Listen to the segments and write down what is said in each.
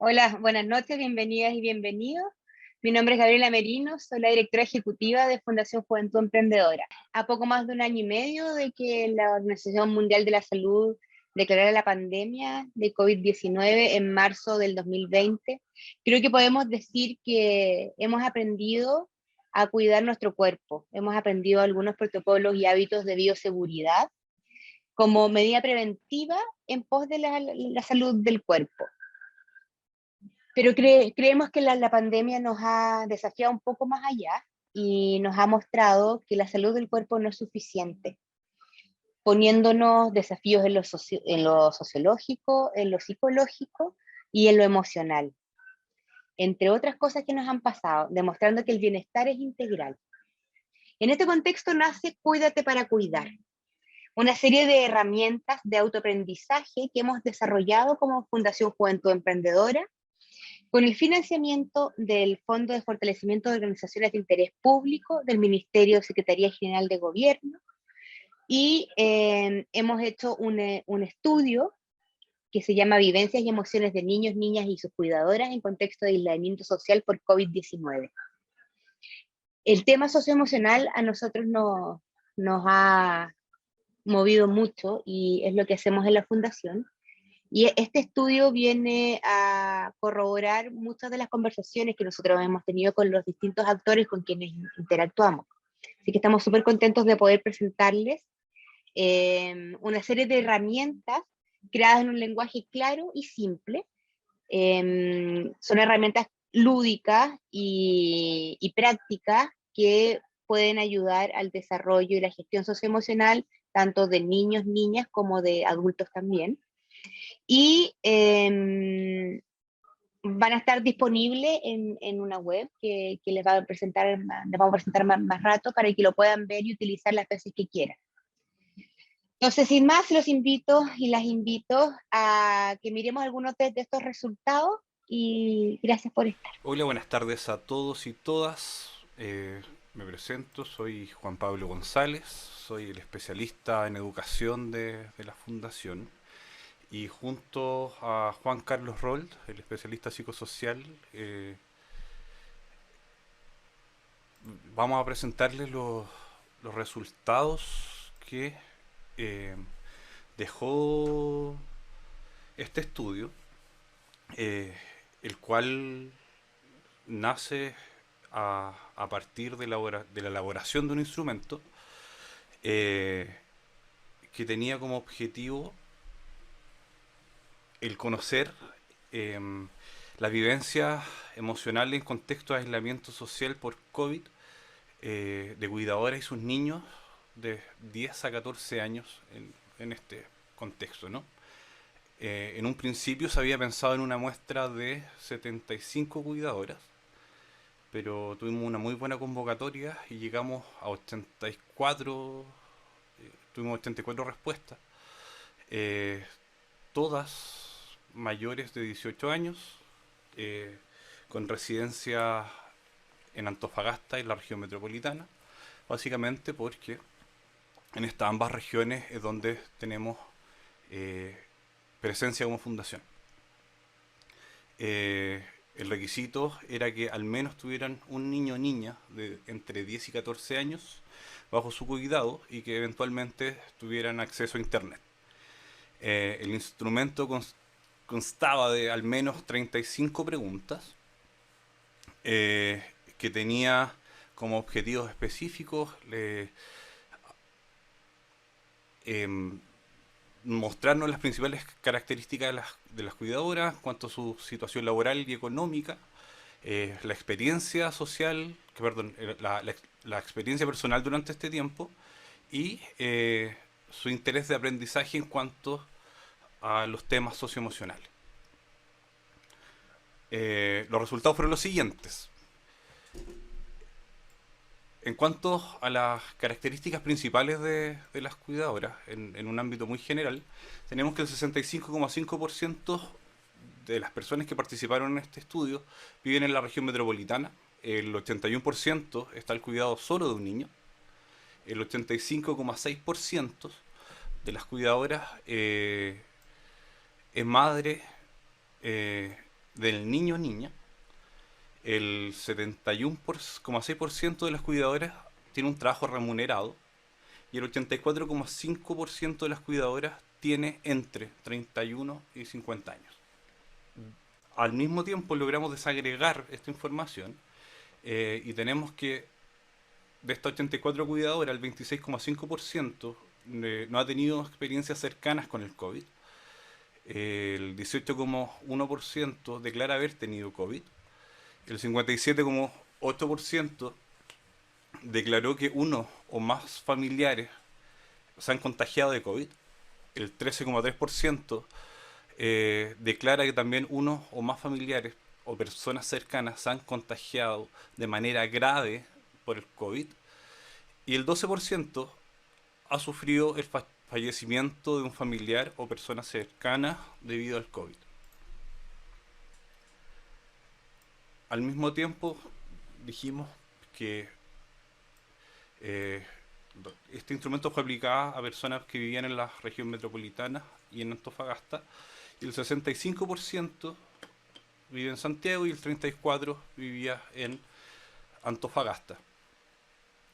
Hola, buenas noches, bienvenidas y bienvenidos. Mi nombre es Gabriela Merino, soy la directora ejecutiva de Fundación Juventud Emprendedora. A poco más de un año y medio de que la Organización Mundial de la Salud declarara la pandemia de COVID-19 en marzo del 2020, creo que podemos decir que hemos aprendido a cuidar nuestro cuerpo, hemos aprendido algunos protocolos y hábitos de bioseguridad como medida preventiva en pos de la salud del cuerpo. Pero creemos que la pandemia nos ha desafiado un poco más allá y nos ha mostrado que la salud del cuerpo no es suficiente, poniéndonos desafíos en lo sociológico, en lo psicológico y en lo emocional, entre otras cosas que nos han pasado, demostrando que el bienestar es integral. En este contexto nace Cuídate para Cuidar, una serie de herramientas de autoaprendizaje que hemos desarrollado como Fundación Juventud Emprendedora con el financiamiento del Fondo de Fortalecimiento de Organizaciones de Interés Público del Ministerio de Secretaría General de Gobierno, y hemos hecho un estudio que se llama Vivencias y Emociones de Niños, Niñas y sus Cuidadoras en contexto de aislamiento social por COVID-19. El tema socioemocional a nosotros nos ha movido mucho y es lo que hacemos en la Fundación. Y este estudio viene a corroborar muchas de las conversaciones que nosotros hemos tenido con los distintos actores con quienes interactuamos. Así que estamos súper contentos de poder presentarles una serie de herramientas creadas en un lenguaje claro y simple. Son herramientas lúdicas y prácticas que pueden ayudar al desarrollo y la gestión socioemocional tanto de niños, niñas como de adultos también. Y van a estar disponibles en una web que les, va a presentar, les vamos a presentar más rato para que lo puedan ver y utilizar las veces que quieran. Entonces, sin más, los invito y las invito a que miremos algunos de estos resultados y gracias por estar. Hola, buenas tardes a todos y todas. Me presento, soy Juan Pablo González, soy el especialista en educación de la Fundación y junto a Juan Carlos Rold, el especialista psicosocial, vamos a presentarles los resultados que eh, dejó este estudio, eh, el cual nace a partir de la elaboración de un instrumento eh, que tenía como objetivo el conocer eh, las vivencias emocionales en contexto de aislamiento social por COVID de cuidadoras y sus niños de 10 a 14 años en este contexto, ¿no? En un principio se había pensado en una muestra de 75 cuidadoras, pero tuvimos una muy buena convocatoria y llegamos a 84, tuvimos 84 respuestas, eh, todas mayores de 18 años, eh, con residencia en Antofagasta y la región metropolitana, básicamente porque en estas ambas regiones es donde tenemos eh, presencia como fundación. El requisito era que al menos tuvieran un niño o niña de entre 10 y 14 años bajo su cuidado y que eventualmente tuvieran acceso a Internet. El instrumento constaba de al menos 35 preguntas eh, que tenía como objetivos específicos em, mostrarnos las principales características de las cuidadoras, cuanto a su situación laboral y económica, la experiencia social, que, perdón, la experiencia personal durante este tiempo y su interés de aprendizaje en cuanto a los temas socioemocionales. Los resultados fueron los siguientes. En cuanto a las características principales de las cuidadoras, en un ámbito muy general, tenemos que el 65,5% de las personas que participaron en este estudio viven en la región metropolitana, el 81% está al cuidado solo de un niño, el 85,6% de las cuidadoras es madre, eh, del niño o niña, el 71,6% de las cuidadoras tiene un trabajo remunerado y el 84,5% de las cuidadoras tiene entre 31 y 50 años. Al mismo tiempo logramos desagregar esta información y tenemos que de estas 84 cuidadoras, el 26,5% no ha tenido experiencias cercanas con el COVID. El 18,1% declara haber tenido COVID. El 57,8% declaró que uno o más familiares se han contagiado de COVID. El 13,3% declara que también uno o más familiares o personas cercanas se han contagiado de manera grave por el COVID. Y el 12% ha sufrido el fallecimiento de un familiar o persona cercana debido al COVID. Al mismo tiempo, dijimos que este instrumento fue aplicado a personas que vivían en la región metropolitana y en Antofagasta, y el 65% vive en Santiago y el 34% vivía en Antofagasta,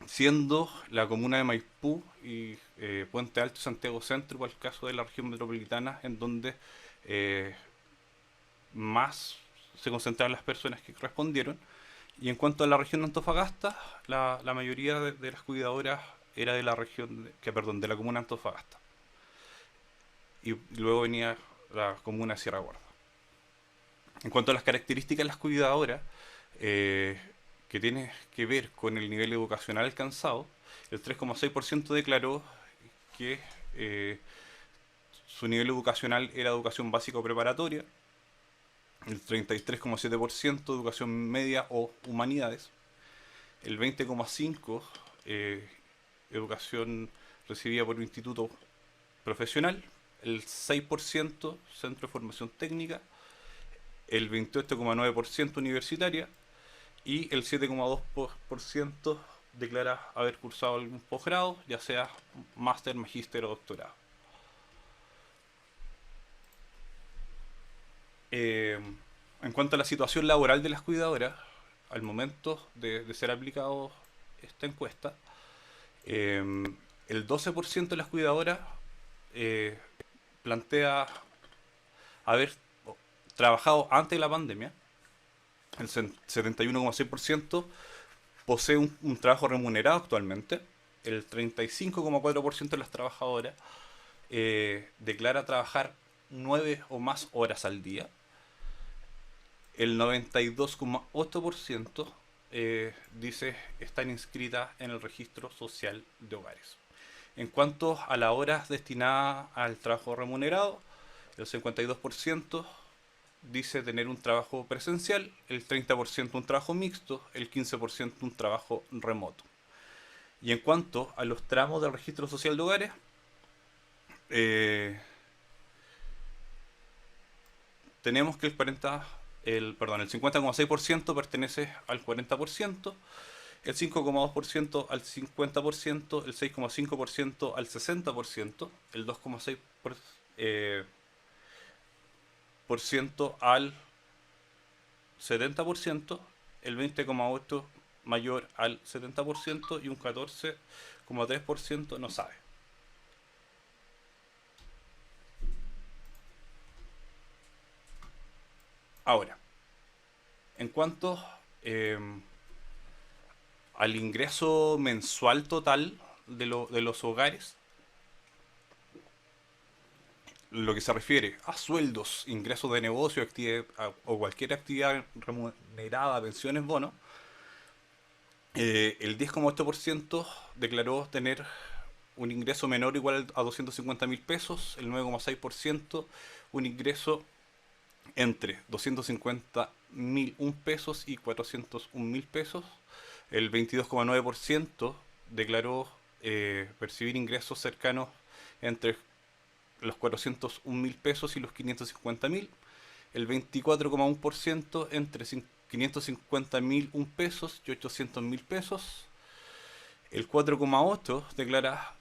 siendo la comuna de Maipú y Puente Alto y Santiago Centro, por el caso de la región metropolitana, en donde más se concentraron las personas que respondieron. Y en cuanto a la región de Antofagasta, la mayoría de las cuidadoras era de la región, de la comuna de Antofagasta. Y luego venía la comuna de Sierra Gorda. En cuanto a las características de las cuidadoras, que tiene que ver con el nivel educacional alcanzado, el 3,6% declaró que su nivel educacional era educación básica o preparatoria, el 33,7% educación media o humanidades, el 20,5% educación recibida por un instituto profesional, el 6% centro de formación técnica, el 28,9% universitaria y el 7,2% declara haber cursado algún posgrado, ya sea máster, magíster o doctorado. En cuanto a la situación laboral de las cuidadoras, al momento de ser aplicado esta encuesta, el 12% de las cuidadoras plantea haber trabajado antes de la pandemia, el 71,6% posee un trabajo remunerado actualmente, el 35,4% de las trabajadoras declara trabajar 9 o más horas al día, el 92,8% dice estar inscrita en el registro social de hogares. En cuanto a las horas destinadas al trabajo remunerado, el 52% dice tener un trabajo presencial, el 30% un trabajo mixto, el 15% un trabajo remoto. Y en cuanto a los tramos del registro social de hogares, tenemos que el 50,6% pertenece al 40%, el 5,2% al 50%, el 6,5% al 60%, el 2,6% al 70%, el 20,8% mayor al 70% y un 14,3% no sabe. Ahora, en cuanto al ingreso mensual total de los hogares, lo que se refiere a sueldos, ingresos de negocio o cualquier actividad remunerada, pensiones, bonos, el 10,8% declaró tener un ingreso menor o igual a 250.000 pesos, el 9,6% un ingreso entre 250.001 pesos y 401.000 pesos, el 22,9% declaró percibir ingresos cercanos entre los 401.000 pesos y los 550.000, el 24,1% entre 550.001 pesos y 800.000 pesos, el 4,8% declara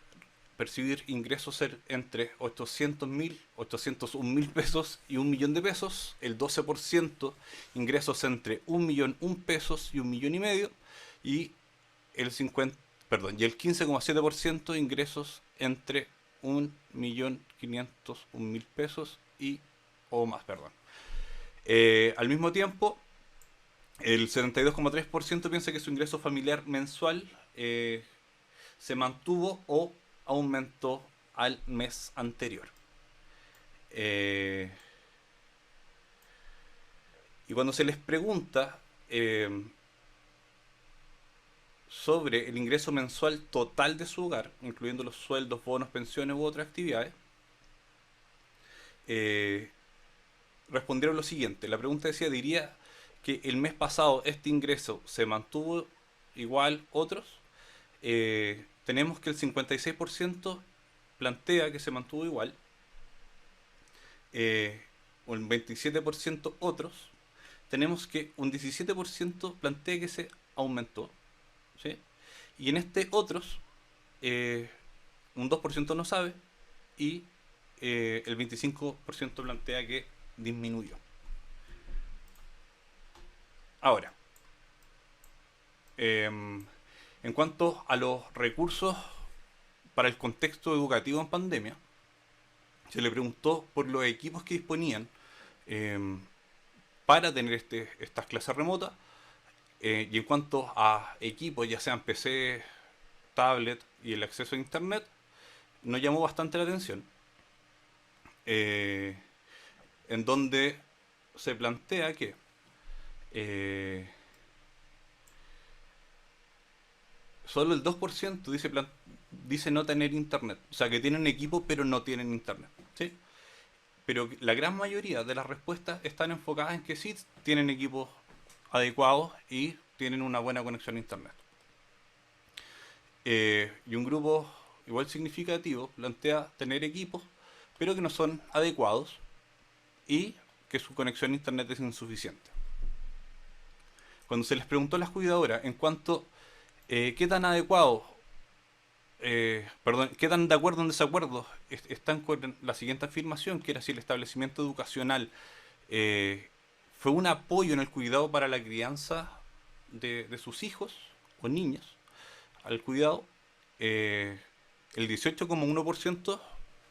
percibir ingresos entre 801.000 pesos y 1.000.000 de pesos, el 12% ingresos entre 1.001.000 pesos y 1.500.000, y el 15,7% ingresos entre 1.500.000 pesos y o más, perdón. Al mismo tiempo, el 72,3% piensa que su ingreso familiar mensual se mantuvo o aumentó al mes anterior. Y cuando se les pregunta sobre el ingreso mensual total de su hogar, incluyendo los sueldos, bonos, pensiones u otras actividades, respondieron lo siguiente. La pregunta decía, diría que el mes pasado este ingreso se mantuvo igual otros. Tenemos que el 56% plantea que se mantuvo igual, un 27% otros. Tenemos que un 17% plantea que se aumentó, ¿sí? Y en este otros, un 2% no sabe, y el 25% plantea que disminuyó. Ahora, en cuanto a los recursos para el contexto educativo en pandemia, se le preguntó por los equipos que disponían para tener estas clases remotas, y en cuanto a equipos, ya sean PC, tablet y el acceso a internet, nos llamó bastante la atención, en donde se plantea que solo el 2% dice no tener internet. O sea, que tienen equipo pero no tienen internet, ¿sí? Pero la gran mayoría de las respuestas están enfocadas en que sí tienen equipos adecuados y tienen una buena conexión a internet. Y un grupo igual significativo plantea tener equipos pero que no son adecuados y que su conexión a internet es insuficiente. Cuando se les preguntó a las cuidadoras en cuanto qué tan adecuados, qué tan de acuerdo o en desacuerdo están con la siguiente afirmación, que era si el establecimiento educacional fue un apoyo en el cuidado para la crianza de sus hijos o niños, al cuidado, el 18,1%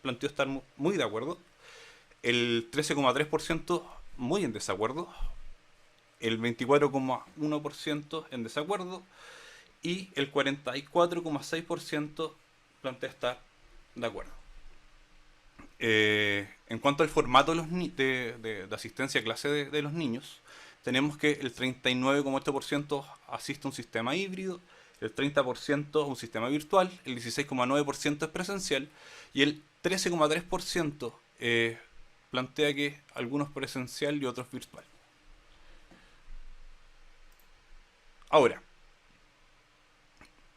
planteó estar muy de acuerdo, el 13,3% muy en desacuerdo, el 24,1% en desacuerdo, y el 44,6% plantea estar de acuerdo. En cuanto al formato de asistencia a clase de los niños, tenemos que el 39,8% asiste a un sistema híbrido, el 30% a un sistema virtual, el 16,9% es presencial y el 13,3% plantea que algunos presencial y otros virtual. Ahora,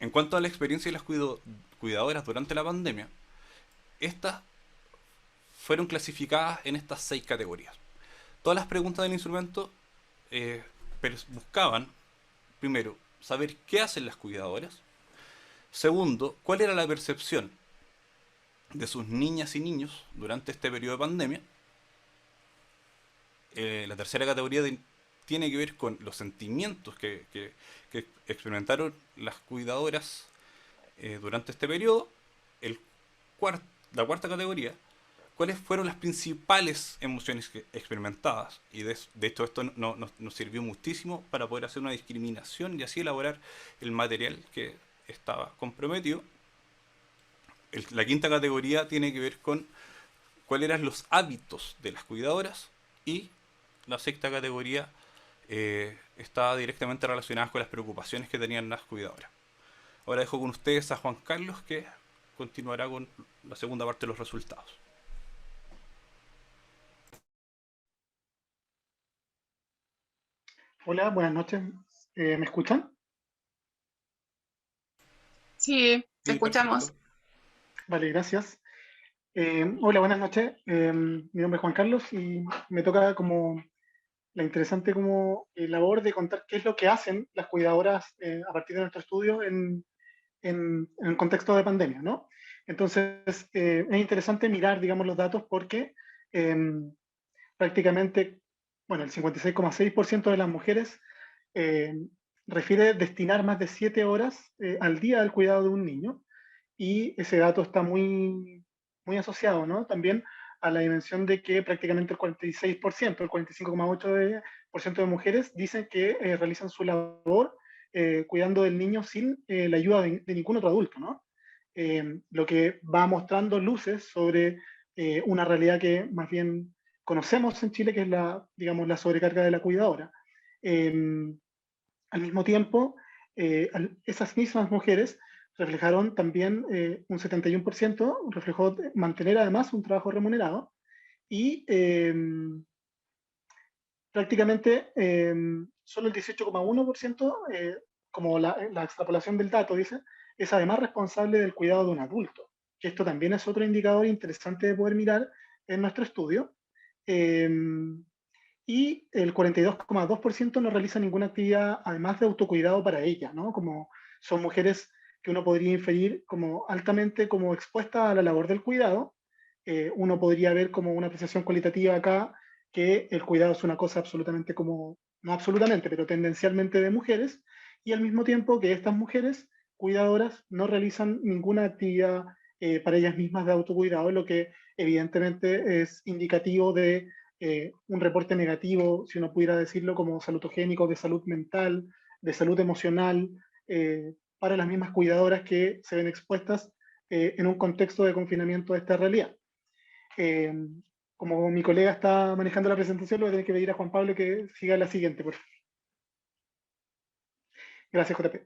en cuanto a la experiencia de las cuidadoras durante la pandemia, estas fueron clasificadas en estas 6 categorías. Todas las preguntas del instrumento buscaban, primero, saber qué hacen las cuidadoras. Segundo, cuál era la percepción de sus niñas y niños durante este periodo de pandemia. La tercera categoría tiene que ver con los sentimientos que experimentaron las cuidadoras durante este periodo. La cuarta categoría, cuáles fueron las principales emociones experimentadas, y de hecho esto nos sirvió muchísimo para poder hacer una discriminación y así elaborar el material que estaba comprometido. La quinta categoría tiene que ver con cuáles eran los hábitos de las cuidadoras, y la sexta categoría está directamente relacionada con las preocupaciones que tenían las cuidadoras. Ahora dejo con ustedes a Juan Carlos, que continuará con la segunda parte de los resultados. Hola, buenas noches. ¿Me escuchan? Sí, te Sí, perfecto. escuchamos. Vale, gracias. Hola, buenas noches. Mi nombre es Juan Carlos y me toca como la interesante como labor de contar qué es lo que hacen las cuidadoras a partir de nuestro estudio en el contexto de pandemia, ¿no? Entonces, es interesante mirar, digamos, los datos porque prácticamente, bueno, el 56,6% de las mujeres eh, refiere destinar más de 7 horas al día al cuidado de un niño, y ese dato está muy asociado, ¿no? También a la dimensión de que prácticamente el 46%, el 45,8% de mujeres dicen que realizan su labor cuidando del niño sin la ayuda de ningún otro adulto, ¿no? Lo que va mostrando luces sobre una realidad que más bien conocemos en Chile, que es la, digamos, la sobrecarga de la cuidadora. Eh, Al mismo tiempo, esas mismas mujeres reflejaron también un 71%, reflejó mantener además un trabajo remunerado, y prácticamente solo el 18,1%, como la extrapolación del dato dice, es además responsable del cuidado de un adulto, que esto también es otro indicador interesante de poder mirar en nuestro estudio. Eh, y el 42,2% no realiza ninguna actividad además de autocuidado para ella, ¿no? Como son mujeres que uno podría inferir como altamente como expuestas a la labor del cuidado. Uno podría ver como una apreciación cualitativa acá que el cuidado es una cosa absolutamente como, no absolutamente, pero tendencialmente de mujeres, y al mismo tiempo que estas mujeres cuidadoras no realizan ninguna actividad para ellas mismas de autocuidado, lo que evidentemente es indicativo de un reporte negativo, si uno pudiera decirlo, como salutogénico de salud mental, de salud emocional, para las mismas cuidadoras que se ven expuestas en un contexto de confinamiento de esta realidad. Eh, Como mi colega está manejando la presentación, le voy a tener que pedir a Juan Pablo que siga la siguiente, por favor. Gracias, JP.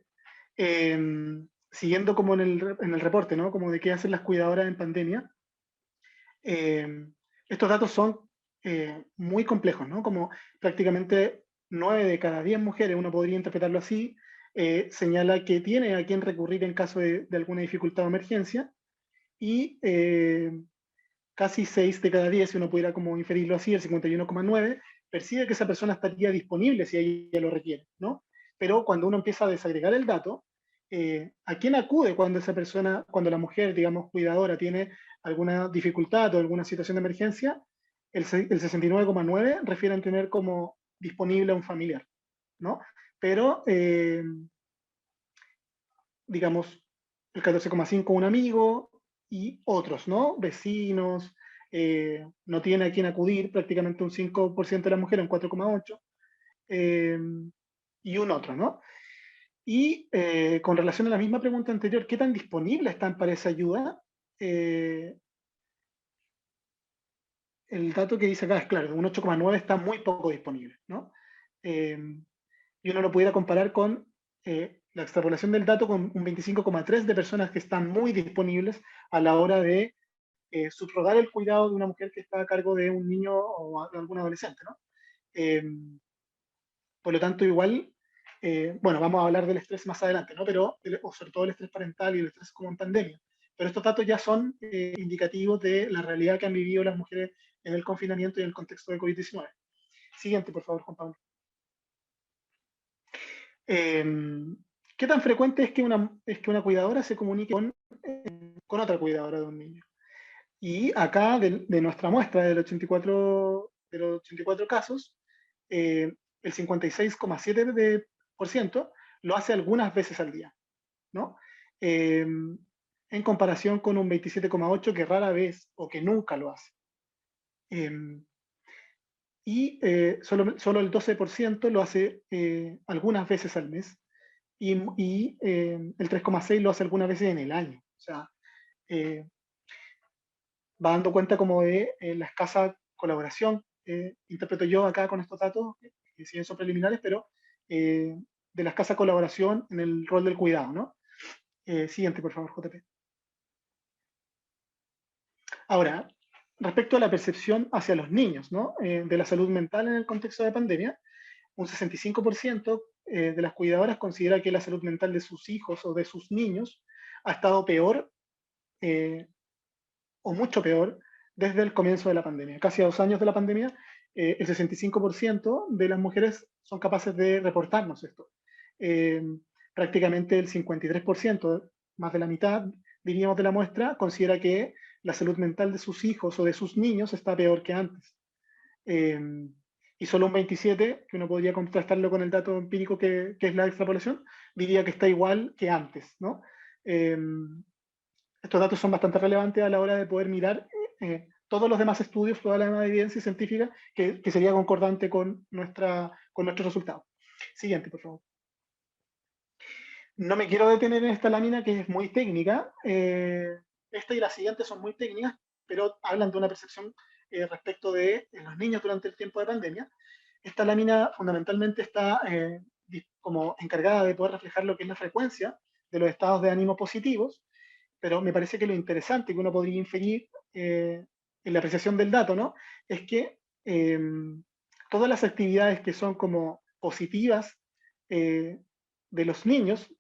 Siguiendo como en el reporte, ¿no? Como de qué hacen las cuidadoras en pandemia. Eh, Estos datos son muy complejos, ¿no? Como prácticamente 9 de cada 10 mujeres, uno podría interpretarlo así, señala que tiene a quien recurrir en caso de alguna dificultad o emergencia, y casi 6 de cada 10, si uno pudiera como inferirlo así, el 51,9, percibe que esa persona estaría disponible si ella lo requiere, ¿no? Pero cuando uno empieza a desagregar el dato, ¿a quién acude cuando esa persona, cuando la mujer, digamos, cuidadora, tiene alguna dificultad o alguna situación de emergencia? El 69,9 refieren tener como disponible a un familiar, ¿no? Pero, digamos, el 14,5 un amigo y otros, ¿no? Vecinos, no tiene a quién acudir, prácticamente un 5% de la mujer, un 4,8, eh, y un otro, ¿no? Y con relación a la misma pregunta anterior, ¿qué tan disponibles están para esa ayuda? Eh, el dato que dice acá es claro, un 8,9 está muy poco disponible, ¿no? Eh, y uno lo pudiera comparar con la extrapolación del dato con un 25,3 de personas que están muy disponibles a la hora de subrogar el cuidado de una mujer que está a cargo de un niño o de algún adolescente, ¿no? Eh, por lo tanto, igual, bueno, vamos a hablar del estrés más adelante, ¿no? Pero, o sobre todo el estrés parental y el estrés como en pandemia. Pero estos datos ya son indicativos de la realidad que han vivido las mujeres en el confinamiento y en el contexto de COVID-19. Siguiente, por favor, Juan Pablo. Eh, ¿Qué tan frecuente es que una cuidadora se comunique con otra cuidadora de un niño? Y acá, de nuestra muestra de los 84 casos, el 56,7% lo hace algunas veces al día, ¿no? Eh, en comparación con un 27,8% que rara vez o que nunca lo hace. Eh, y solo el 12% lo hace algunas veces al mes, y el 3,6% lo hace algunas veces en el año. O sea, eh, va dando cuenta como de la escasa colaboración, interpreto yo acá con estos datos, si bien son preliminares, pero de la escasa colaboración en el rol del cuidado, ¿no? Siguiente, por favor, JP. Ahora, respecto a la percepción hacia los niños, ¿no? De la salud mental en el contexto de pandemia, un 65% de las cuidadoras considera que la salud mental de sus hijos o de sus niños ha estado peor o mucho peor desde el comienzo de la pandemia. Casi a 2 años de la pandemia, el 65% de las mujeres son capaces de reportarnos esto. Eh, Prácticamente el 53%, más de la mitad diríamos, de la muestra, considera que la salud mental de sus hijos o de sus niños está peor que antes. Eh, y solo un 27, que uno podría contrastarlo con el dato empírico que es la extrapolación, diría que está igual que antes, ¿no? Eh, Estos datos son bastante relevantes a la hora de poder mirar todos los demás estudios, toda la demás evidencia científica que sería concordante con nuestro resultado. Siguiente, por favor. No me quiero detener en esta lámina que es muy técnica. Esta y la siguiente son muy técnicas, pero hablan de una percepción respecto de los niños durante el tiempo de pandemia. Esta lámina fundamentalmente está como encargada de poder reflejar lo que es la frecuencia de los estados de ánimo positivos, pero me parece que lo interesante que uno podría inferir en la apreciación del dato, ¿no? Es que todas las actividades que son como positivas de los niños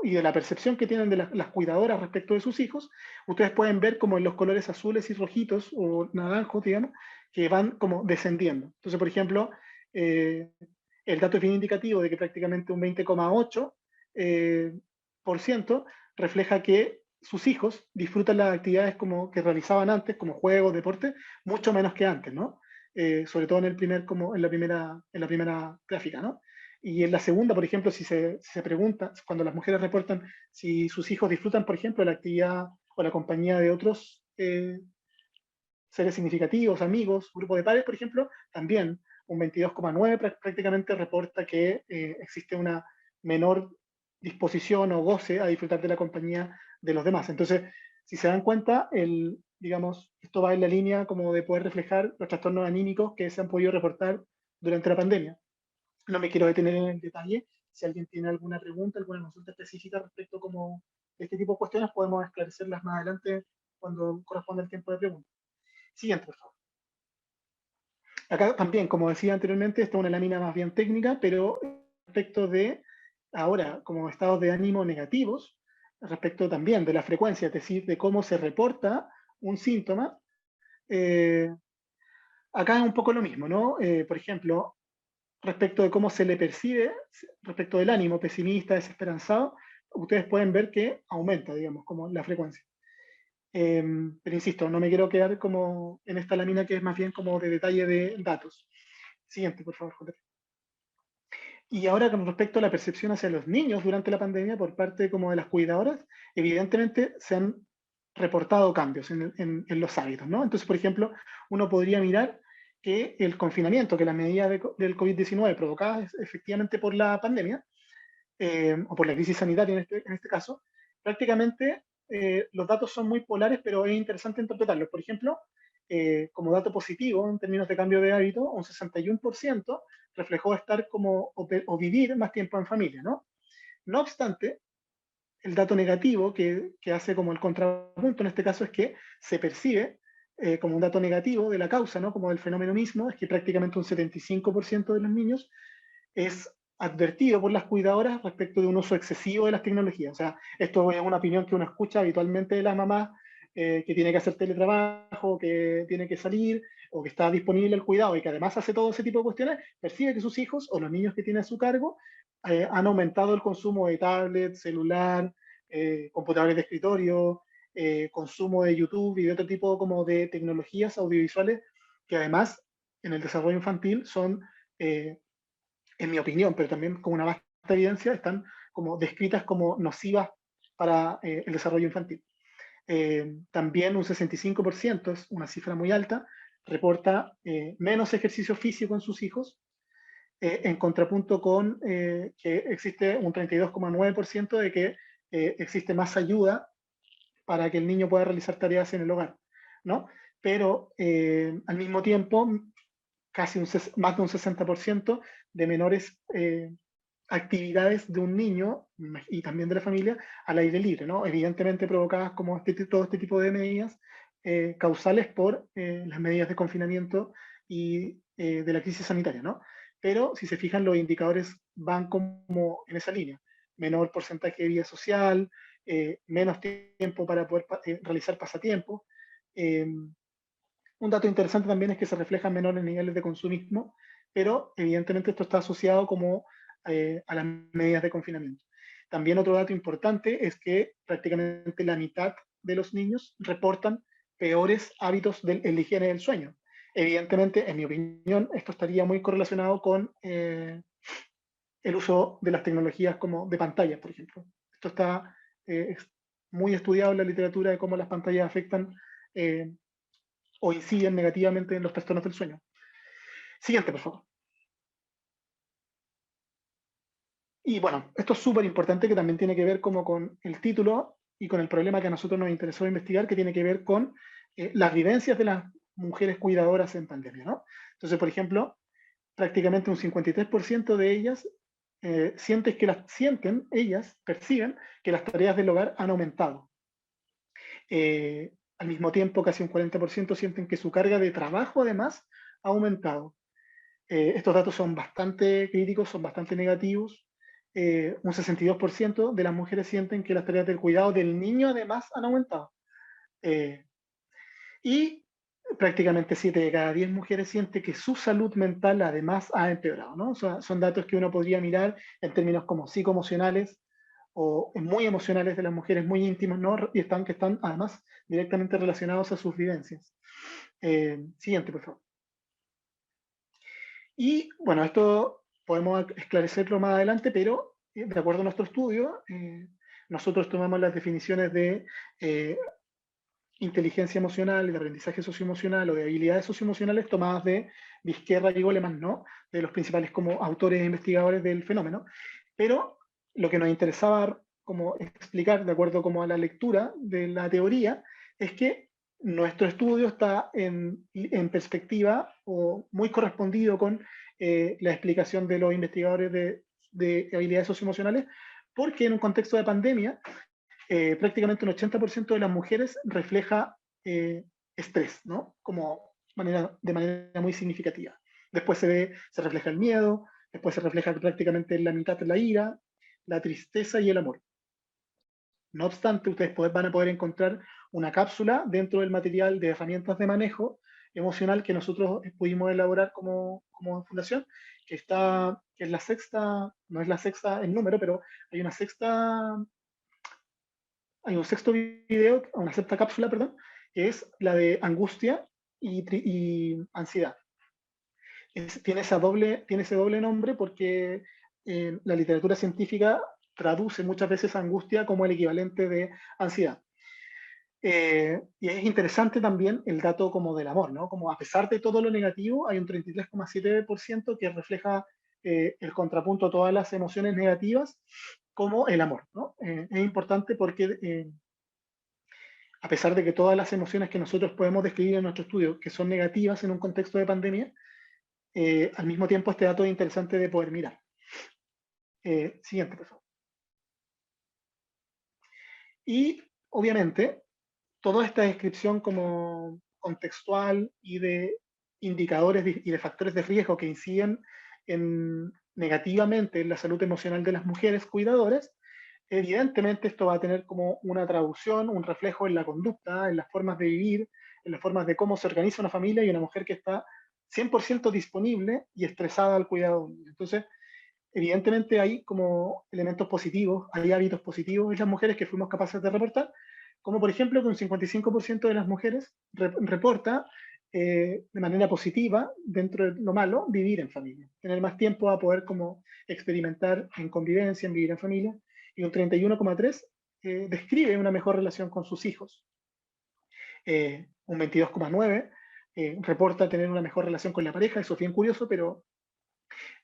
y de la percepción que tienen de las cuidadoras respecto de sus hijos, ustedes pueden ver como en los colores azules y rojitos o naranjos, digamos, que van como descendiendo. Entonces, por ejemplo, el dato es bien indicativo de que prácticamente un 20,8% por ciento refleja que sus hijos disfrutan las actividades como que realizaban antes, como juegos, deporte, mucho menos que antes, ¿no? Sobre todo en el primer, como en la primera gráfica, ¿no? Y en la segunda, por ejemplo, si se pregunta, cuando las mujeres reportan si sus hijos disfrutan, por ejemplo, la actividad o la compañía de otros seres significativos, amigos, grupo de pares, por ejemplo, también un 22,9 prácticamente reporta que existe una menor disposición o goce a disfrutar de la compañía de los demás. Entonces, si se dan cuenta, digamos, esto va en la línea como de poder reflejar los trastornos anímicos que se han podido reportar durante la pandemia. No me quiero detener en el detalle. Si alguien tiene alguna pregunta, alguna consulta específica respecto como de este tipo de cuestiones, podemos esclarecerlas más adelante cuando corresponda el tiempo de preguntas. Siguiente, por favor. Acá también, como decía anteriormente, esta es una lámina más bien técnica, pero respecto de ahora como estados de ánimo negativos, respecto también de la frecuencia, es decir, de cómo se reporta un síntoma, eh, acá es un poco lo mismo, ¿no? Por ejemplo, respecto de cómo se le percibe, respecto del ánimo pesimista, desesperanzado, ustedes pueden ver que aumenta, digamos, como la frecuencia. Pero insisto, no me quiero quedar como en esta lámina que es más bien como de detalle de datos. Siguiente, por favor, Jorge. Y ahora con respecto a la percepción hacia los niños durante la pandemia por parte como de las cuidadoras, evidentemente se han reportado cambios en los hábitos, ¿no? Entonces, por ejemplo, uno podría mirar que el confinamiento, que las medidas del COVID-19 provocadas efectivamente por la pandemia, o por la crisis sanitaria en este caso, prácticamente los datos son muy polares, pero es interesante interpretarlos. Por ejemplo, como dato positivo en términos de cambio de hábito, un 61% reflejó estar como o vivir más tiempo en familia, ¿no? No obstante, el dato negativo que hace como el contrapunto en este caso es que se percibe como un dato negativo de la causa, ¿no? Como del fenómeno mismo, es que prácticamente un 75% de los niños es advertido por las cuidadoras respecto de un uso excesivo de las tecnologías. O sea, esto es una opinión que uno escucha habitualmente de las mamás que tiene que hacer teletrabajo, que tiene que salir o que está disponible el cuidado y que además hace todo ese tipo de cuestiones, percibe que sus hijos o los niños que tiene a su cargo han aumentado el consumo de tablet, celular, computadores de escritorio, consumo de YouTube y de otro tipo como de tecnologías audiovisuales que además en el desarrollo infantil son en mi opinión, pero también con una vasta evidencia, están como descritas como nocivas para el desarrollo infantil. También un 65%, es una cifra muy alta, reporta menos ejercicio físico en sus hijos, en contrapunto con que existe un 32,9% de que existe más ayuda para que el niño pueda realizar tareas en el hogar, ¿no? Pero al mismo tiempo, casi más de un 60% de menores actividades de un niño y también de la familia al aire libre, ¿no? Evidentemente provocadas como todo este tipo de medidas causales por las medidas de confinamiento y de la crisis sanitaria, ¿no? Pero si se fijan, los indicadores van como en esa línea. Menor porcentaje de vida social, menos tiempo para poder realizar pasatiempos. Un dato interesante también es que se reflejan menores niveles de consumismo, pero evidentemente esto está asociado como a las medidas de confinamiento. También otro dato importante es que prácticamente la mitad de los niños reportan peores hábitos de la higiene del sueño. Evidentemente, en mi opinión, esto estaría muy correlacionado con el uso de las tecnologías como de pantallas, por ejemplo. Esto está muy estudiado en la literatura de cómo las pantallas afectan o inciden negativamente en los trastornos del sueño. Siguiente, por favor. Y bueno, esto es súper importante, que también tiene que ver como con el título y con el problema que a nosotros nos interesó investigar, que tiene que ver con las vivencias de las mujeres cuidadoras en pandemia, ¿no? Entonces, por ejemplo, prácticamente un 53% de ellas ellas perciben que las tareas del hogar han aumentado. Al mismo tiempo, casi un 40% sienten que su carga de trabajo, además, ha aumentado. Estos datos son bastante críticos, son bastante negativos. Un 62% de las mujeres sienten que las tareas del cuidado del niño, además, han aumentado. Y prácticamente 7 de cada 10 mujeres siente que su salud mental además ha empeorado, ¿no? O sea, son datos que uno podría mirar en términos como psicoemocionales o muy emocionales de las mujeres, muy íntimos, ¿no? Y que están además directamente relacionados a sus vivencias. Siguiente, por favor. Y bueno, esto podemos esclarecerlo más adelante, pero de acuerdo a nuestro estudio, nosotros tomamos las definiciones de inteligencia emocional, de aprendizaje socioemocional o de habilidades socioemocionales tomadas de Vizquerra y Goleman, ¿no? De los principales como autores e investigadores del fenómeno. Pero lo que nos interesaba como explicar, de acuerdo como a la lectura de la teoría, es que nuestro estudio está en perspectiva o muy correspondido con la explicación de los investigadores de habilidades socioemocionales, porque en un contexto de pandemia prácticamente un 80% de las mujeres refleja estrés, ¿no? Como de manera muy significativa. Después se refleja el miedo, después se refleja prácticamente en la mitad la ira, la tristeza y el amor. No obstante, ustedes van a poder encontrar una cápsula dentro del material de herramientas de manejo emocional que nosotros pudimos elaborar como fundación, que es la sexta, no es la sexta en número, pero hay una sexta hay un sexto video, una sexta cápsula, perdón, que es la de angustia y ansiedad. Tiene ese doble nombre porque la literatura científica traduce muchas veces angustia como el equivalente de ansiedad. Y es interesante también el dato como del amor, ¿no? Como a pesar de todo lo negativo, hay un 33,7% que refleja el contrapunto a todas las emociones negativas como el amor, ¿no? Es importante porque a pesar de que todas las emociones que nosotros podemos describir en nuestro estudio, que son negativas en un contexto de pandemia, al mismo tiempo este dato es interesante de poder mirar. Siguiente, por favor. Y obviamente, toda esta descripción como contextual y de indicadores y de factores de riesgo que inciden negativamente en la salud emocional de las mujeres cuidadoras, evidentemente esto va a tener como una traducción, un reflejo en la conducta, en las formas de vivir, en las formas de cómo se organiza una familia y una mujer que está 100% disponible y estresada al cuidado. Entonces, evidentemente hay como elementos positivos, hay hábitos positivos en las mujeres que fuimos capaces de reportar, como por ejemplo que un 55% de las mujeres reporta de manera positiva, dentro de lo malo, vivir en familia, tener más tiempo a poder como experimentar en convivencia, en vivir en familia, y un 31,3% describe una mejor relación con sus hijos. Un 22,9% reporta tener una mejor relación con la pareja, eso es bien curioso, pero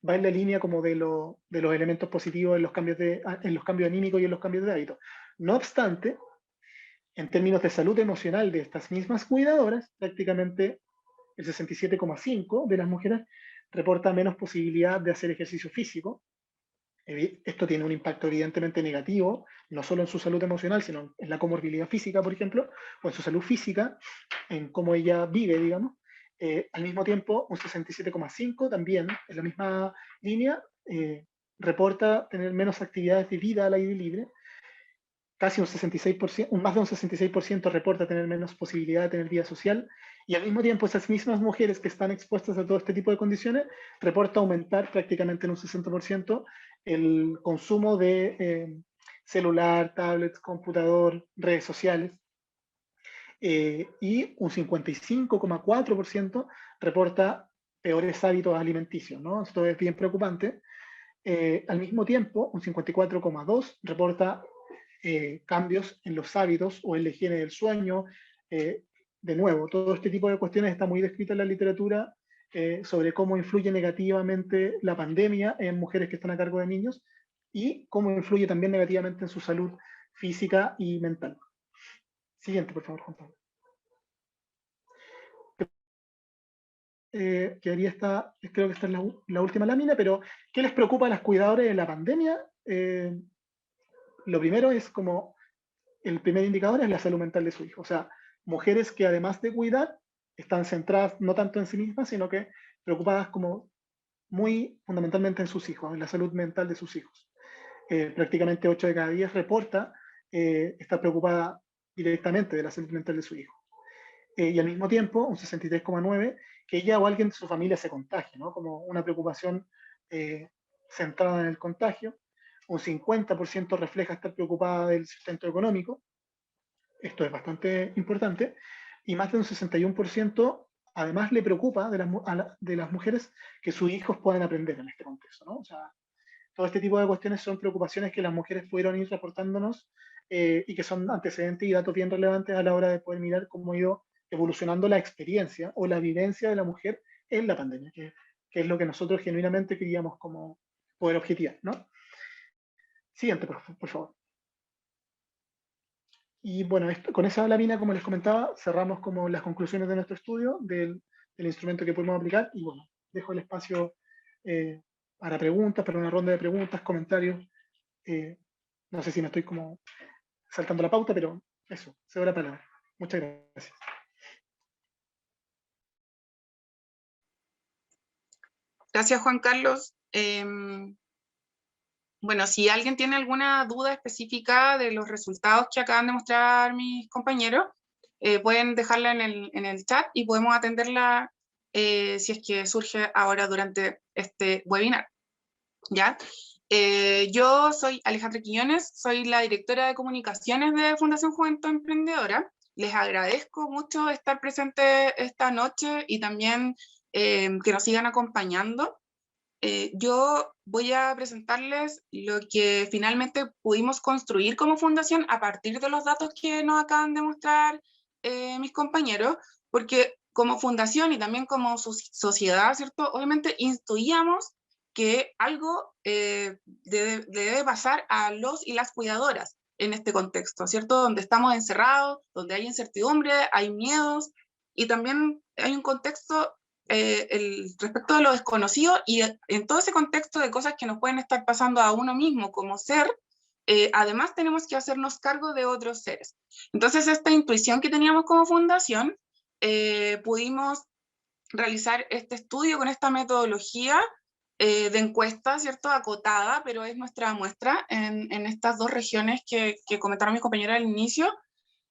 va en la línea como de los elementos positivos en los cambios anímicos y en los cambios de hábito. No obstante, en términos de salud emocional de estas mismas cuidadoras, prácticamente el 67,5% de las mujeres reporta menos posibilidad de hacer ejercicio físico. Esto tiene un impacto evidentemente negativo, no solo en su salud emocional, sino en la comorbilidad física, por ejemplo, o en su salud física, en cómo ella vive, digamos. Al mismo tiempo, un 67,5% también, en la misma línea, reporta tener menos actividades de vida al aire libre. Casi un 66%, más de un 66% reporta tener menos posibilidad de tener vida social, y al mismo tiempo esas mismas mujeres que están expuestas a todo este tipo de condiciones reporta aumentar prácticamente en un 60% el consumo de celular, tablets, computador, redes sociales. Y un 55,4% reporta peores hábitos alimenticios, ¿no? Esto es bien preocupante. Al mismo tiempo, un 54,2% reporta cambios en los hábitos o en la higiene del sueño. De nuevo, todo este tipo de cuestiones está muy descrito en la literatura sobre cómo influye negativamente la pandemia en mujeres que están a cargo de niños y cómo influye también negativamente en su salud física y mental. Siguiente, por favor, Juan Pablo. Quedaría creo que esta es la última lámina, pero ¿qué les preocupa a las cuidadoras de la pandemia? Lo primero es como el primer indicador es la salud mental de su hijo. O sea, mujeres que además de cuidar, están centradas no tanto en sí mismas, sino que preocupadas como muy fundamentalmente en sus hijos, en la salud mental de sus hijos. Prácticamente 8 de cada 10 reporta estar preocupada directamente de la salud mental de su hijo. Y al mismo tiempo, un 63,9, que ella o alguien de su familia se contagie, ¿no? Como una preocupación centrada en el contagio. Un 50% refleja estar preocupada del sustento económico. Esto es bastante importante. Y más de un 61% además le preocupa de las mujeres que sus hijos puedan aprender en este contexto, ¿no? O sea, todo este tipo de cuestiones son preocupaciones que las mujeres pudieron ir reportándonos y que son antecedentes y datos bien relevantes a la hora de poder mirar cómo ha ido evolucionando la experiencia o la vivencia de la mujer en la pandemia, que es lo que nosotros genuinamente queríamos como poder objetivar, ¿no? Siguiente, por favor. Y bueno, con esa lámina, como les comentaba, cerramos como las conclusiones de nuestro estudio del instrumento que podemos aplicar y bueno, dejo el espacio para preguntas, para una ronda de preguntas, comentarios. No sé si me estoy como saltando la pauta, pero eso, cedo la palabra. Muchas gracias. Gracias, Juan Carlos. Bueno, si alguien tiene alguna duda específica de los resultados que acaban de mostrar mis compañeros, pueden dejarla en el chat y podemos atenderla si es que surge ahora durante este webinar. ¿Ya? Yo soy Alejandra Quiñones, soy la directora de comunicaciones de Fundación Juventud Emprendedora. Les agradezco mucho estar presente esta noche y también que nos sigan acompañando. Yo voy a presentarles lo que finalmente pudimos construir como fundación a partir de los datos que nos acaban de mostrar mis compañeros, porque como fundación y también como sociedad, ¿cierto? Obviamente intuíamos que algo debe pasar a los y las cuidadoras en este contexto, ¿cierto? Donde estamos encerrados, donde hay incertidumbre, hay miedos, y también hay un contexto respecto de lo desconocido y en todo ese contexto de cosas que nos pueden estar pasando a uno mismo como ser, además tenemos que hacernos cargo de otros seres. Entonces esta intuición que teníamos como fundación, pudimos realizar este estudio con esta metodología de encuesta, ¿cierto? Acotada, pero es nuestra muestra en estas dos regiones que comentaron mis compañeros al inicio,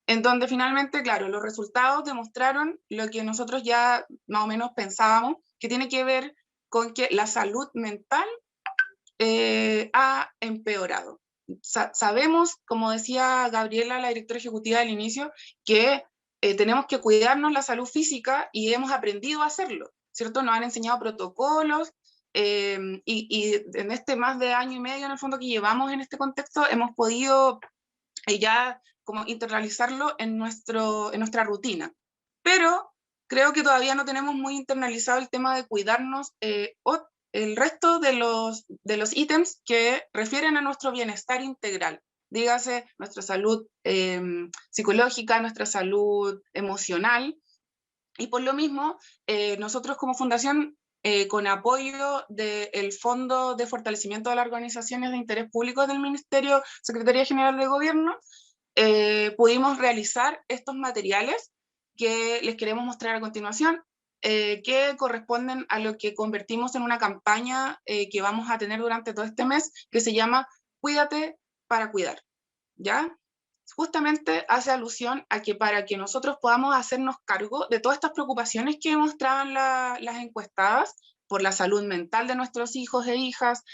en donde finalmente, claro, los resultados demostraron lo que nosotros ya más o menos pensábamos, que tiene que ver con que la salud mental ha empeorado. Sabemos, como decía Gabriela, la directora ejecutiva del inicio, que tenemos que cuidarnos la salud física y hemos aprendido a hacerlo, ¿cierto? Nos han enseñado protocolos y en este más de año y medio, en el fondo, que llevamos en este contexto, hemos podido ya como internalizarlo en nuestra rutina. Pero creo que todavía no tenemos muy internalizado el tema de cuidarnos el resto de los ítems que refieren a nuestro bienestar integral. Dígase, nuestra salud psicológica, nuestra salud emocional. Y por lo mismo, nosotros como fundación, con apoyo del Fondo de Fortalecimiento de las Organizaciones de Interés Público del Ministerio, Secretaría General de Gobierno, pudimos realizar estos materiales que les queremos mostrar a continuación, que corresponden a lo que convertimos en una campaña que vamos a tener durante todo este mes, que se llama Cuídate para cuidar, ¿ya? Justamente hace alusión a que para que nosotros podamos hacernos cargo de todas estas preocupaciones que mostraban las encuestadas, por la salud mental de nuestros hijos e hijas,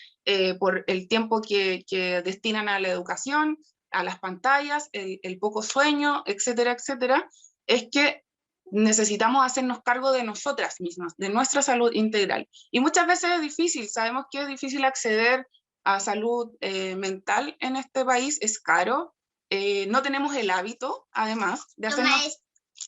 por el tiempo que destinan a la educación, a las pantallas, el poco sueño, etcétera, etcétera, es que necesitamos hacernos cargo de nosotras mismas, de nuestra salud integral. Y muchas veces es difícil, sabemos que es difícil acceder a salud mental en este país, es caro, no tenemos el hábito, además, de hacernos...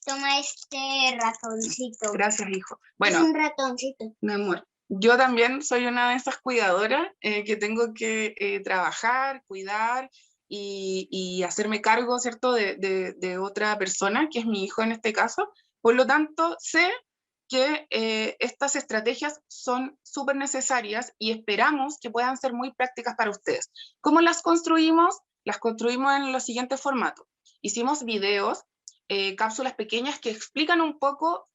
Toma este ratoncito. Gracias, hijo. Bueno, Es un ratoncito. mi amor, yo también soy una de esas cuidadoras que tengo que trabajar, cuidar y hacerme cargo, ¿cierto?, de otra persona, que es mi hijo en este caso. Por lo tanto, sé que estas estrategias son súper necesarias y esperamos que puedan ser muy prácticas para ustedes. ¿Cómo las construimos? Las construimos en los siguientes formatos. Hicimos videos, cápsulas pequeñas que explican un poco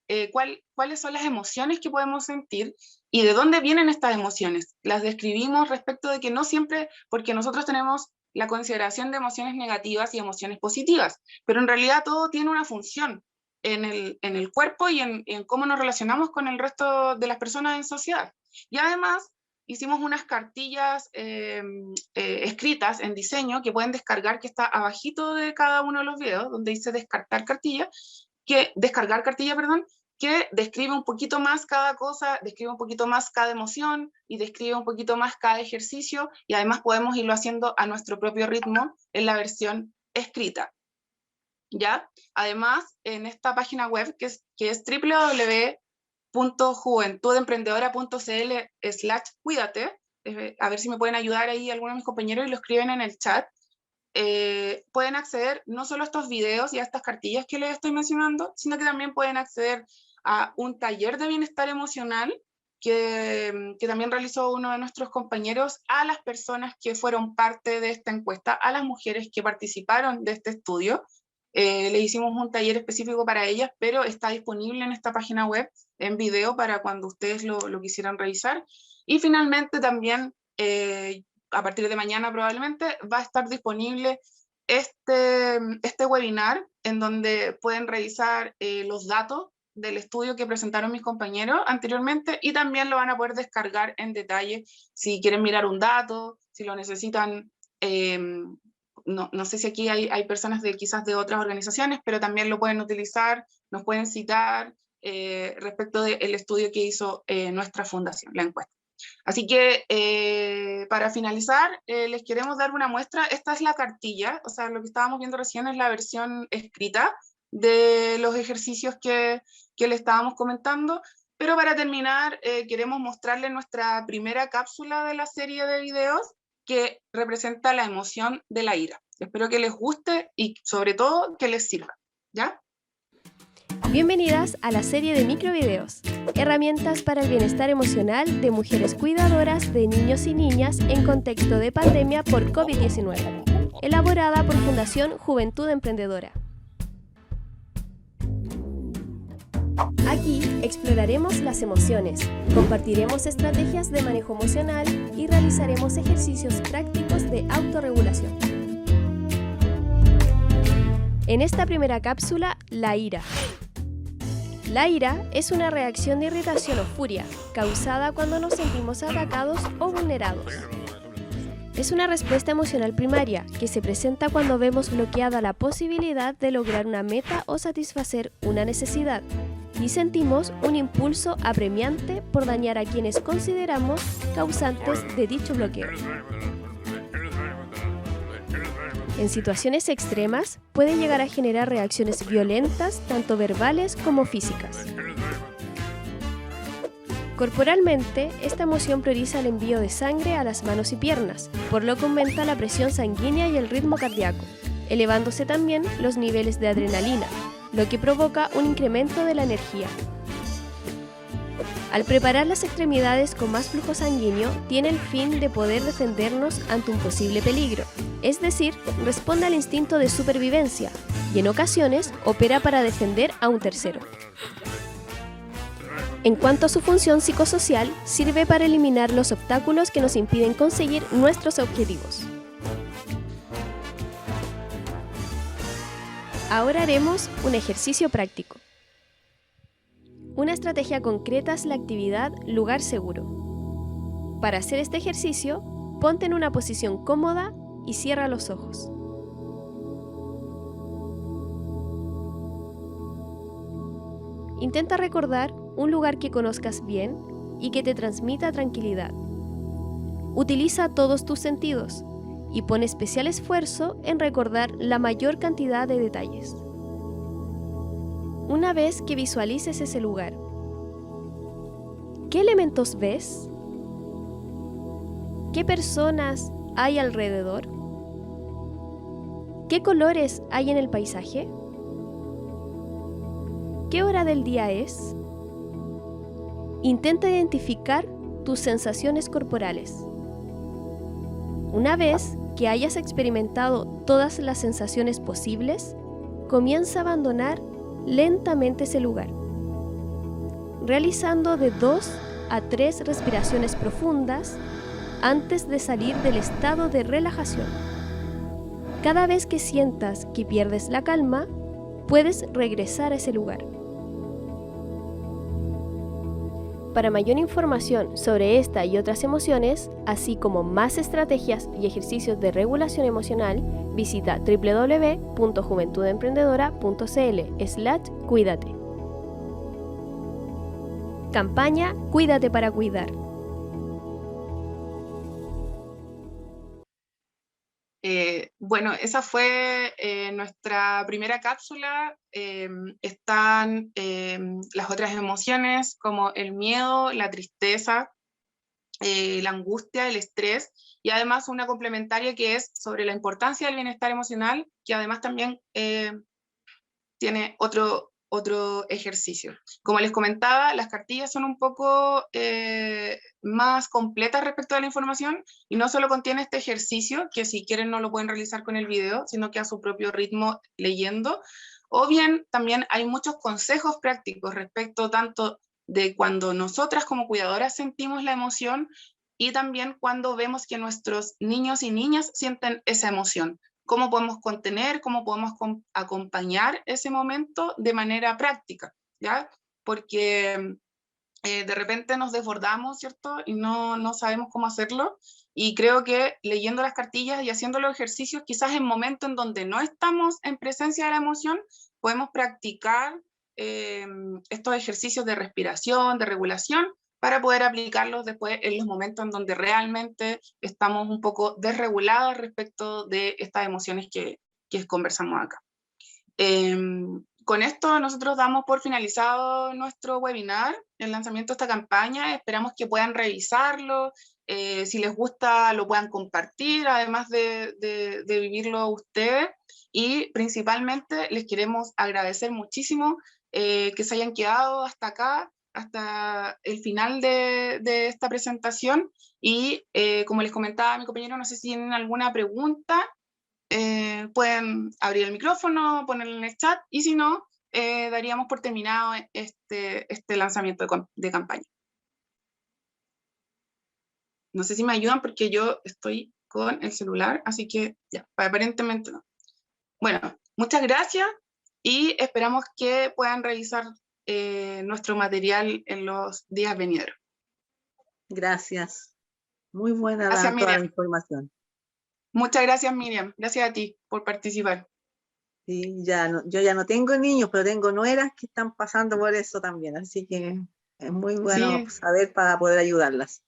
cuáles son las emociones que podemos sentir y de dónde vienen estas emociones. Las describimos respecto de que no siempre, porque nosotros tenemos la consideración de emociones negativas y emociones positivas, pero en realidad todo tiene una función en el cuerpo y en cómo nos relacionamos con el resto de las personas en sociedad. Y además hicimos unas cartillas escritas en diseño que pueden descargar, que está abajito de cada uno de los videos, donde dice descargar cartilla, que describe un poquito más cada cosa, describe un poquito más cada emoción y describe un poquito más cada ejercicio, y además podemos irlo haciendo a nuestro propio ritmo en la versión escrita. ¿Ya? Además, en esta página web, que es www.juventudemprendedora.cl/cuídate, a ver si me pueden ayudar ahí algunos de mis compañeros y lo escriben en el chat, pueden acceder no solo a estos videos y a estas cartillas que les estoy mencionando, sino que también pueden acceder a un taller de bienestar emocional que también realizó uno de nuestros compañeros a las personas que fueron parte de esta encuesta, a las mujeres que participaron de este estudio. Les hicimos un taller específico para ellas, pero está disponible en esta página web en video para cuando ustedes lo quisieran revisar. Y finalmente también, a partir de mañana probablemente, va a estar disponible este webinar en donde pueden revisar los datos del estudio que presentaron mis compañeros anteriormente, y también lo van a poder descargar en detalle si quieren mirar un dato, si lo necesitan. No sé si aquí hay personas quizás de otras organizaciones, pero también lo pueden utilizar, nos pueden citar respecto del estudio que hizo nuestra fundación, la encuesta. Así que para finalizar, les queremos dar una muestra. Esta es la cartilla, o sea, lo que estábamos viendo recién es la versión escrita de los ejercicios que le estábamos comentando, pero para terminar queremos mostrarles nuestra primera cápsula de la serie de videos, que representa la emoción de la ira. Espero que les guste y sobre todo que les sirva, ¿ya? Bienvenidas a la serie de microvideos, herramientas para el bienestar emocional de mujeres cuidadoras de niños y niñas en contexto de pandemia por COVID-19, elaborada por Fundación Juventud Emprendedora. Aquí exploraremos las emociones, compartiremos estrategias de manejo emocional y realizaremos ejercicios prácticos de autorregulación. En esta primera cápsula, la ira. La ira es una reacción de irritación o furia, causada cuando nos sentimos atacados o vulnerados. Es una respuesta emocional primaria que se presenta cuando vemos bloqueada la posibilidad de lograr una meta o satisfacer una necesidad, y sentimos un impulso apremiante por dañar a quienes consideramos causantes de dicho bloqueo. En situaciones extremas, puede llegar a generar reacciones violentas, tanto verbales como físicas. Corporalmente, esta emoción prioriza el envío de sangre a las manos y piernas, por lo que aumenta la presión sanguínea y el ritmo cardíaco, elevándose también los niveles de adrenalina, lo que provoca un incremento de la energía. Al preparar las extremidades con más flujo sanguíneo, tiene el fin de poder defendernos ante un posible peligro, es decir, responde al instinto de supervivencia y en ocasiones opera para defender a un tercero. En cuanto a su función psicosocial, sirve para eliminar los obstáculos que nos impiden conseguir nuestros objetivos. Ahora haremos un ejercicio práctico. Una estrategia concreta es la actividad lugar seguro. Para hacer este ejercicio, ponte en una posición cómoda y cierra los ojos. Intenta recordar un lugar que conozcas bien y que te transmita tranquilidad. Utiliza todos tus sentidos y pon especial esfuerzo en recordar la mayor cantidad de detalles. Una vez que visualices ese lugar, ¿qué elementos ves? ¿Qué personas hay alrededor? ¿Qué colores hay en el paisaje? ¿Qué hora del día es? Intenta identificar tus sensaciones corporales. Una vez que hayas experimentado todas las sensaciones posibles, comienza a abandonar lentamente ese lugar, realizando de 2 a 3 respiraciones profundas antes de salir del estado de relajación. Cada vez que sientas que pierdes la calma, puedes regresar a ese lugar. Para mayor información sobre esta y otras emociones, así como más estrategias y ejercicios de regulación emocional, visita www.juventudemprendedora.cl/cuídate. Campaña Cuídate para cuidar. Bueno, esa fue nuestra primera cápsula. Están las otras emociones como el miedo, la tristeza, la angustia, el estrés, y además una complementaria que es sobre la importancia del bienestar emocional, que además también tiene otro ejercicio. Como les comentaba, las cartillas son un poco más completas respecto a la información, y no solo contiene este ejercicio, que si quieren no lo pueden realizar con el video, sino que a su propio ritmo leyendo, o bien también hay muchos consejos prácticos respecto tanto de cuando nosotras como cuidadoras sentimos la emoción, y también cuando vemos que nuestros niños y niñas sienten esa emoción. Cómo podemos contener, cómo podemos acompañar ese momento de manera práctica, ¿ya? Porque de repente nos desbordamos, ¿cierto? Y no sabemos cómo hacerlo, y creo que leyendo las cartillas y haciendo los ejercicios, quizás en momentos en donde no estamos en presencia de la emoción, podemos practicar estos ejercicios de respiración, de regulación, para poder aplicarlos después en los momentos en donde realmente estamos un poco desregulados respecto de estas emociones que conversamos acá. Con esto nosotros damos por finalizado nuestro webinar, el lanzamiento de esta campaña. Esperamos que puedan revisarlo, si les gusta lo puedan compartir, además de vivirlo ustedes, y principalmente les queremos agradecer muchísimo que se hayan quedado hasta acá, hasta el final de esta presentación, y como les comentaba mi compañero, no sé si tienen alguna pregunta, pueden abrir el micrófono, ponerlo en el chat, y si no, daríamos por terminado este lanzamiento de campaña. No sé si me ayudan porque yo estoy con el celular, así que ya, aparentemente no. Bueno, muchas gracias, y esperamos que puedan revisar nuestro material en los días venideros. Gracias. Muy buena Gracias, toda la Miriam. información. Muchas gracias, Miriam. Gracias a ti por participar. Sí, yo ya no tengo niños, pero tengo nueras que están pasando por eso también, así que es muy bueno Sí. saber para poder ayudarlas.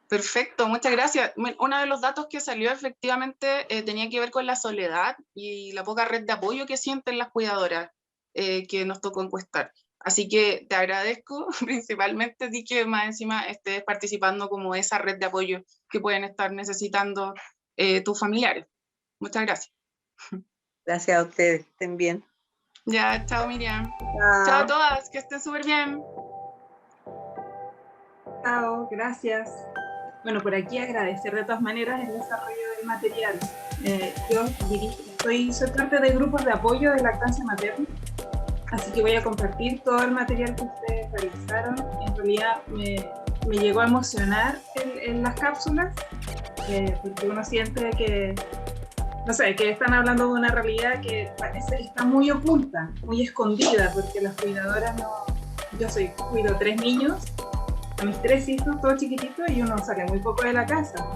Perfecto, muchas gracias. Uno de los datos que salió efectivamente tenía que ver con la soledad y la poca red de apoyo que sienten las cuidadoras que nos tocó encuestar. Así que te agradezco principalmente a ti que más encima estés participando como esa red de apoyo que pueden estar necesitando tus familiares. Muchas gracias. Gracias a ustedes, estén bien. Ya, chao Miriam. Chao. Chao a todas, que estén súper bien. Chao, gracias. Bueno, por aquí agradecer de todas maneras el desarrollo del material. Yo soy parte de grupos de apoyo de lactancia materna, así que voy a compartir todo el material que ustedes realizaron. En realidad me llegó a emocionar en las cápsulas, porque uno siente que, no sé, que están hablando de una realidad que parece que está muy oculta, muy escondida, porque las cuidadoras cuido 3 niños, a mis 3 hijos, todos chiquititos, y uno sale muy poco de la casa.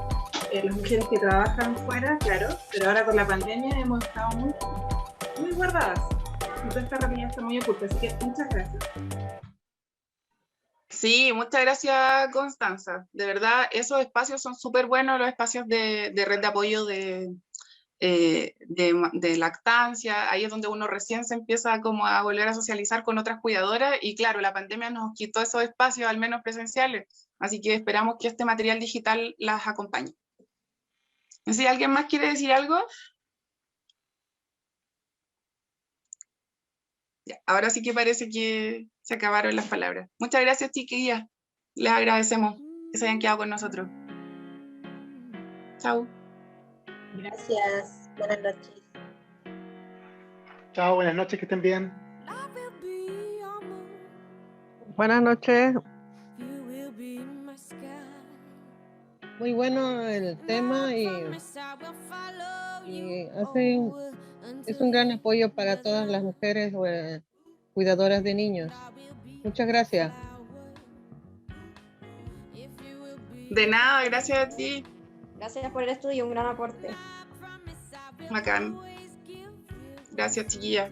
Las mujeres que trabajan fuera, claro, pero ahora con la pandemia hemos estado muy guardadas. Entonces esta realidad está muy oculta, así que muchas gracias. Sí, muchas gracias, Constanza. De verdad, esos espacios son súper buenos, los espacios de red de apoyo de lactancia. Ahí es donde uno recién se empieza como a volver a socializar con otras cuidadoras, y claro, la pandemia nos quitó esos espacios, al menos presenciales, así que esperamos que este material digital las acompañe. Si alguien más quiere decir algo. Ya, ahora sí que parece que se acabaron las palabras. Muchas gracias, chiquillas. Les agradecemos que se hayan quedado con nosotros. Chao. Gracias. Buenas noches. Chao, buenas noches, que estén bien. Buenas noches. Muy bueno el tema y es un gran apoyo para todas las mujeres cuidadoras de niños. Muchas gracias. De nada, gracias a ti. Gracias por el estudio, un gran aporte. Bacán. Gracias, chiquilla.